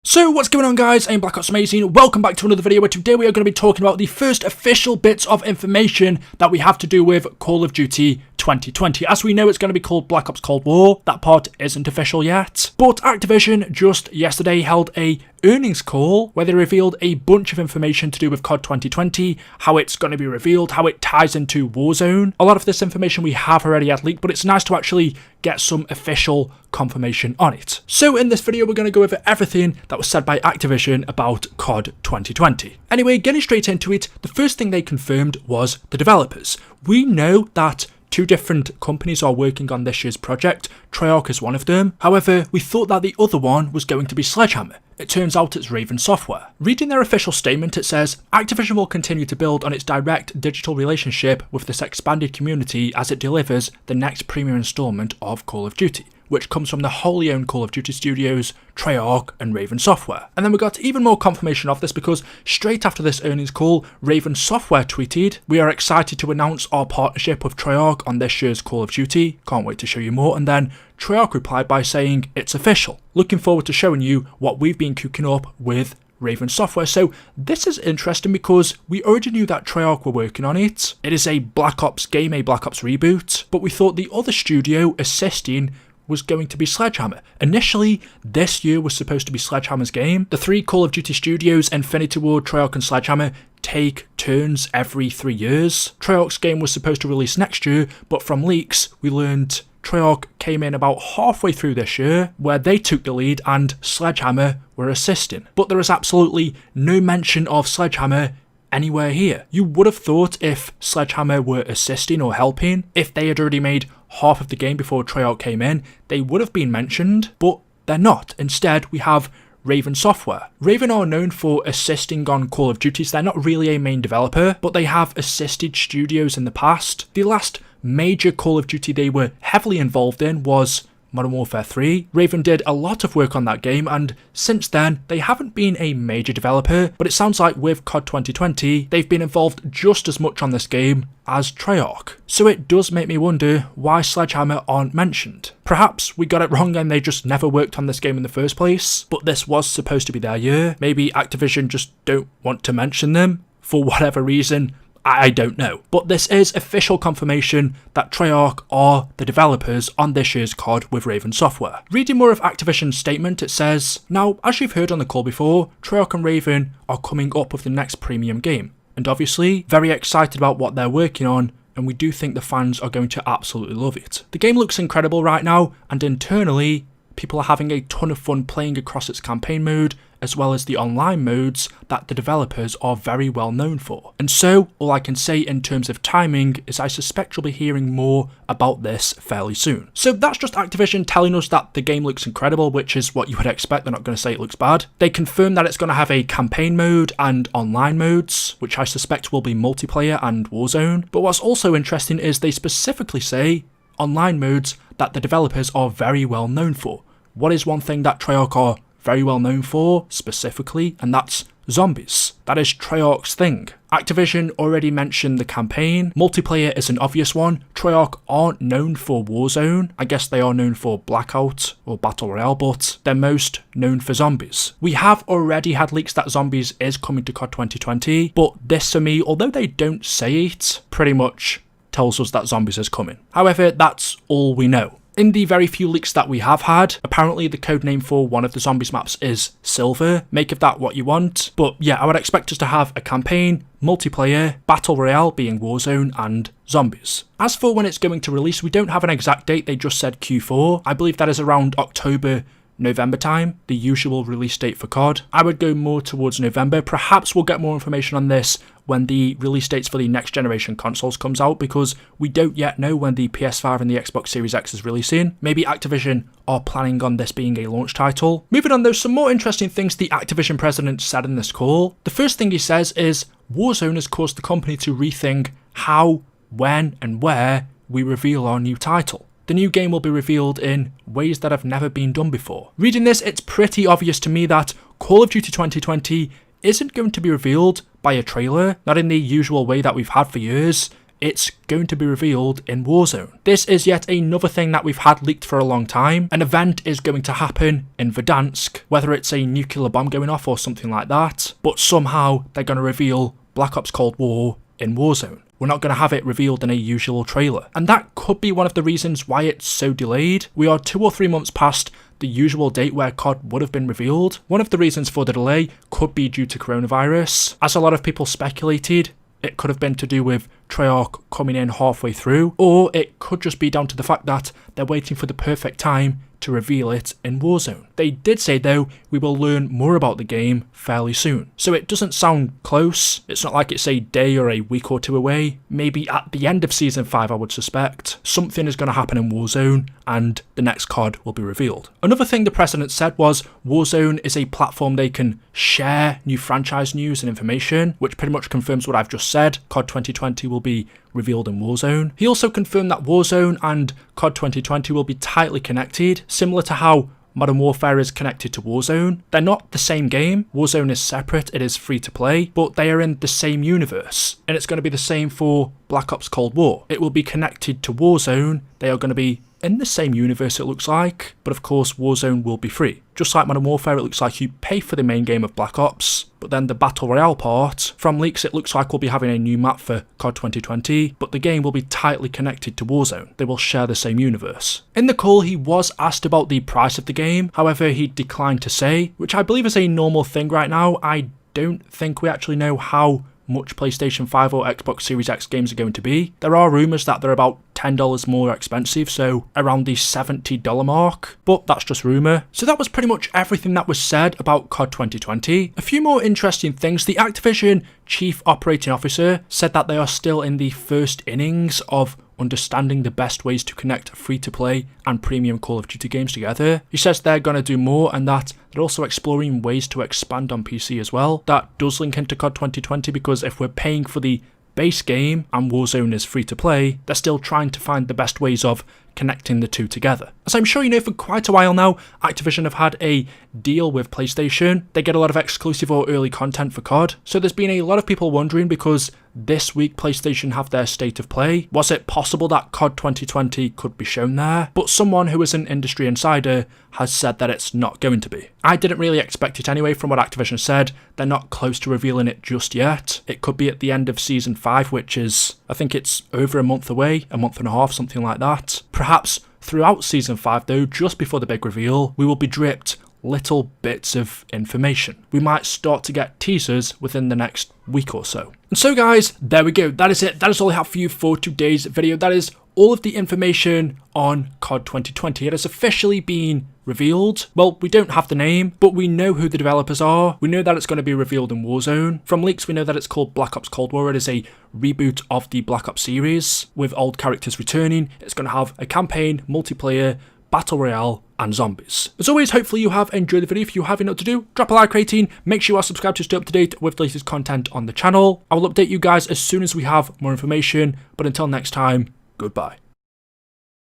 So what's going on, guys? I'm Black Ops Amazing. Welcome back to another video where today we are going to be talking about the first official bits of information that we have to do with Call of Duty 2020. As we know, it's going to be called Black Ops Cold War. That part isn't official yet. But Activision just yesterday held a earnings call where they revealed a bunch of information to do with COD 2020, how it's going to be revealed, how it ties into Warzone. A lot of this information we have already had leaked, but it's nice to actually get some official confirmation on it. So in this video, we're going to go over everything that was said by Activision about COD 2020. Anyway, getting straight into it, the first thing they confirmed was the developers. We know that two different companies are working on this year's project. Treyarch is one of them. However, we thought that the other one was going to be Sledgehammer. It turns out it's Raven Software. Reading their official statement, it says, Activision will continue to build on its direct digital relationship with this expanded community as it delivers the next premium installment of Call of Duty, which comes from the wholly owned Call of Duty studios, Treyarch and Raven Software. And then we got even more confirmation of this because straight after this earnings call, Raven Software tweeted, "We are excited to announce our partnership with Treyarch on this year's Call of Duty. Can't wait to show you more." And then Treyarch replied by saying, "It's official. Looking forward to showing you what we've been cooking up with Raven Software." So this is interesting because we already knew that Treyarch were working on it. It is a Black Ops game, a Black Ops reboot, but we thought the other studio assisting was going to be Sledgehammer. Initially, this year was supposed to be Sledgehammer's game. The three Call of Duty studios, Infinity Ward, Treyarch and Sledgehammer, take turns every 3 years. Treyarch's game was supposed to release next year, but from leaks, we learned Treyarch came in about halfway through this year, where they took the lead and Sledgehammer were assisting. But there is absolutely no mention of Sledgehammer anywhere here. You would have thought if Sledgehammer were assisting or helping, if they had already made half of the game before Treyarch came in, they would have been mentioned, but they're not. Instead, we have Raven Software. Raven are known for assisting on Call of Duty, so they're not really a main developer, but they have assisted studios in the past. The last major Call of Duty they were heavily involved in was Modern Warfare 3. Raven did a lot of work on that game, and since then, they haven't been a major developer, but it sounds like with COD 2020, they've been involved just as much on this game as Treyarch. So it does make me wonder why Sledgehammer aren't mentioned. Perhaps we got it wrong and they just never worked on this game in the first place, but this was supposed to be their year. Maybe Activision just don't want to mention them for whatever reason. I don't know. But this is official confirmation that Treyarch are the developers on this year's COD with Raven Software. Reading more of Activision's statement, it says, "Now, as you've heard on the call before, Treyarch and Raven are coming up with the next premium game. And obviously, very excited about what they're working on, and we do think the fans are going to absolutely love it. The game looks incredible right now, and internally, people are having a ton of fun playing across its campaign mode, as well as the online modes that the developers are very well known for. And so, all I can say in terms of timing is I suspect you'll be hearing more about this fairly soon." So that's just Activision telling us that the game looks incredible, which is what you would expect. They're not going to say it looks bad. They confirm that it's going to have a campaign mode and online modes, which I suspect will be multiplayer and Warzone. But what's also interesting is they specifically say online modes that the developers are very well known for. What is one thing that Treyarch are very well known for specifically, and that's zombies. That is Treyarch's thing. Activision already mentioned the campaign. Multiplayer is an obvious one. Treyarch aren't known for Warzone. I guess they are known for Blackout or Battle Royale, but they're most known for zombies. We have already had leaks that zombies is coming to COD 2020, but this for me, although they don't say it, pretty much tells us that zombies is coming. However, that's all we know. In the very few leaks that we have had, apparently the codename for one of the zombies maps is Silver. Make of that what you want. But yeah, I would expect us to have a campaign, multiplayer, Battle Royale being Warzone, and zombies. As for when it's going to release, we don't have an exact date, they just said Q4. I believe that is around October, November time, the usual release date for COD. I would go more towards November. Perhaps we'll get more information on this when the release dates for the next generation consoles comes out, because we don't yet know when the PS5 and the Xbox Series X is releasing. Maybe Activision are planning on this being a launch title. Moving on, there's some more interesting things the Activision president said in this call. The first thing he says is Warzone has caused the company to rethink how, when and where we reveal our new title. The new game will be revealed in ways that have never been done before. Reading this, it's pretty obvious to me that Call of Duty 2020 isn't going to be revealed by a trailer, not in the usual way that we've had for years. it's going to be revealed in Warzone. This is yet another thing that we've had leaked for a long time. An event is going to happen in Verdansk, whether it's a nuclear bomb going off or something like that, but somehow they're going to reveal Black Ops Cold War in Warzone. We're not going to have it revealed in a usual trailer. And that could be one of the reasons why it's so delayed. We are 2 or 3 months past the usual date where COD would have been revealed. One of the reasons for the delay could be due to coronavirus. As a lot of people speculated, it could have been to do with Treyarch coming in halfway through, or it could just be down to the fact that they're waiting for the perfect time to reveal it in Warzone. They did say though, we will learn more about the game fairly soon. So it doesn't sound close. It's not like it's a day or a week or 2 away. Maybe at the end of Season 5 I would suspect. Something is going to happen in Warzone and the next COD will be revealed. Another thing the president said was Warzone is a platform they can share new franchise news and information, which pretty much confirms what I've just said. COD 2020 will be revealed in Warzone. He also confirmed that Warzone and COD 2020 will be tightly connected, similar to how Modern Warfare is connected to Warzone. They're not the same game. Warzone is separate, it is free to play, but they are in the same universe. And it's going to be the same for Black Ops Cold War. It will be connected to Warzone. They are going to be in the same universe it looks like, but of course Warzone will be free. Just like Modern Warfare, it looks like you pay for the main game of Black Ops, but then the Battle Royale part, from leaks it looks like we'll be having a new map for COD 2020, but the game will be tightly connected to Warzone. They will share the same universe. In the call he was asked about the price of the game, however he declined to say, which I believe is a normal thing right now. I don't think we actually know how much PlayStation 5 or Xbox Series X games are going to be. There are rumours that they're about $10 more expensive, so around the $70 mark, but that's just rumour. So that was pretty much everything that was said about COD 2020. A few more interesting things. The Activision Chief Operating Officer said that they are still in the first innings of understanding the best ways to connect free-to-play and premium Call of Duty games together. He says they're going to do more and that they're also exploring ways to expand on PC as well. That does link into COD 2020 because if we're paying for the base game and Warzone is free to play, they're still trying to find the best ways of connecting the two together. As I'm sure you know, for quite a while now, Activision have had a deal with PlayStation. They get a lot of exclusive or early content for COD. So there's been a lot of people wondering, because this week PlayStation have their State of Play, was it possible that COD 2020 could be shown there? But someone who is an industry insider has said that it's not going to be. I didn't really expect it anyway from what Activision said. They're not close to revealing it just yet. It could be at the end of Season 5, which is, I think it's over a month away, a month and a half, something like that. Perhaps throughout Season 5 though, just before the big reveal, we will be dripped little bits of information. We might start to get teasers within the next week or so. And so guys, there we go. That is it. That is all I have for you for today's video. That is all of the information on COD 2020. It has officially been revealed. Well, we don't have the name, but we know who the developers are. We know that it's going to be revealed in Warzone. From leaks, we know that it's called Black Ops Cold War. It is a reboot of the Black Ops series with old characters returning. It's going to have a campaign, multiplayer, Battle Royale, and zombies. As always, hopefully you have enjoyed the video. If you have enough to do, drop a like rating. Make sure you are subscribed to stay up to date with the latest content on the channel. I will update you guys as soon as we have more information, but until next time, goodbye.